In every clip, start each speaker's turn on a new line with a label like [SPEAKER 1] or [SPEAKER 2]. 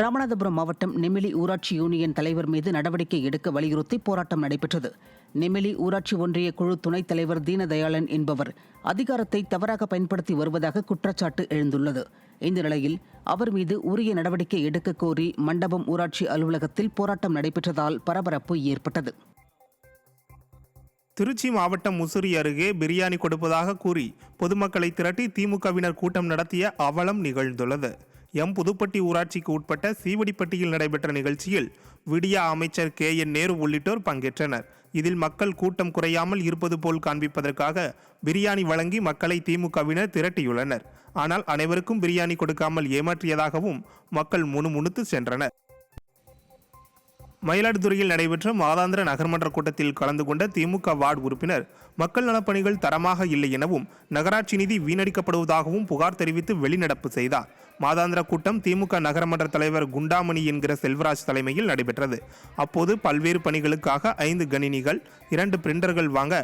[SPEAKER 1] ராமநாதபுரம் மாவட்டம் நெமிலி ஊராட்சி யூனியன் தலைவர் மீது நடவடிக்கை எடுக்க வலியுறுத்தி போராட்டம் நடைபெற்றது. நெமிலி ஊராட்சி ஒன்றிய குழு துணைத் தலைவர் தீனதயாளன் என்பவர் அதிகாரத்தை தவறாக பயன்படுத்தி வருவதாக குற்றச்சாட்டு எழுந்துள்ளது. இந்த நிலையில் அவர் மீது உரிய நடவடிக்கை எடுக்க கோரி மண்டபம் ஊராட்சி அலுவலகத்தில் போராட்டம் நடைபெற்றதால் பரபரப்பு ஏற்பட்டது.
[SPEAKER 2] திருச்சி மாவட்டம் முசிறி அருகே பிரியாணி கொடுப்பதாக கூறி பொதுமக்களை திரட்டி திமுகவினர் கூட்டம் நடத்திய அவலம் நிகழ்ந்துள்ளது. புதுப்பட்டி ஊராட்சிக்கு உட்பட்ட சீவடிப்பட்டியில் நடைபெற்ற நிகழ்ச்சியில் விடியா அமைச்சர் KN நேரு உள்ளிட்டோர் பங்கேற்றனர். இதில் மக்கள் கூட்டம் குறையாமல் இருப்பது போல் காண்பிப்பதற்காக பிரியாணி வழங்கி மக்களை திமுகவினர் திரட்டியுள்ளனர். ஆனால் அனைவருக்கும் பிரியாணி கொடுக்காமல் ஏமாற்றியதாகவும் மக்கள் முணுமுணுத்து சென்றனர். மயிலாடுதுறையில் நடைபெற்ற மாதாந்திர நகர்மன்ற கூட்டத்தில் கலந்து கொண்ட திமுக வார்டு உறுப்பினர் மக்கள் நலப்பணிகள் தரமாக இல்லை எனவும் நகராட்சி நிதி வீணடிக்கப்படுவதாகவும் புகார் தெரிவித்து வெளிநடப்பு செய்தார். மாதாந்திர கூட்டம் திமுக நகரமன்ற தலைவர் குண்டாமணி என்கிற செல்வராஜ் தலைமையில் நடைபெற்றது. அப்போது பல்வேறு பணிகளுக்காக 5 கணினிகள் 2 பிரிண்டர்கள் வாங்க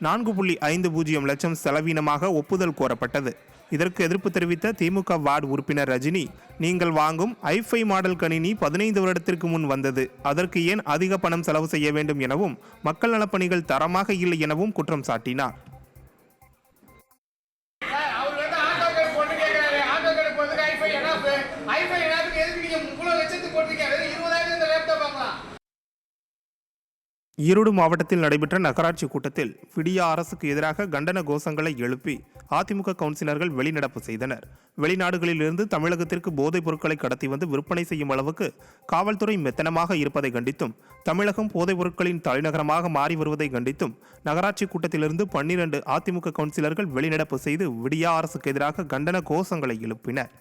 [SPEAKER 2] 4.50 லட்சம் செலவீனமாக ஒப்புதல் கோரப்பட்டது. இதற்கு எதிர்ப்பு தெரிவித்த திமுக வார்டு உறுப்பினர் ரஜினி, நீங்கள் வாங்கும் i5 மாடல் கணினி 15 வருடத்திற்கு முன் வந்தது, அதற்கு ஏன் அதிக பணம் செலவு செய்ய வேண்டும் எனவும் மக்கள் நலப்பணிகள் தரமாக இல்லை எனவும் குற்றம் சாட்டினார். ஈரோடு மாவட்டத்தில் நடைபெற்ற நகராட்சி கூட்டத்தில் விடியா அரசுக்கு எதிராக கண்டன கோஷங்களை எழுப்பி அதிமுக கவுன்சிலர்கள் வெளிநடப்பு செய்தனர். வெளிநாடுகளிலிருந்து தமிழகத்திற்கு போதைப் பொருட்களை கடத்தி வந்து விற்பனை செய்யும் அளவுக்கு காவல்துறை மெத்தனமாக இருப்பதை கண்டித்தும், தமிழகம் போதைப் பொருட்களின் தலைநகரமாக மாறி வருவதை கண்டித்தும் நகராட்சி கூட்டத்திலிருந்து 12 அதிமுக கவுன்சிலர்கள் வெளிநடப்பு செய்து விடியா அரசுக்கு எதிராக கண்டன கோஷங்களை எழுப்பினர்.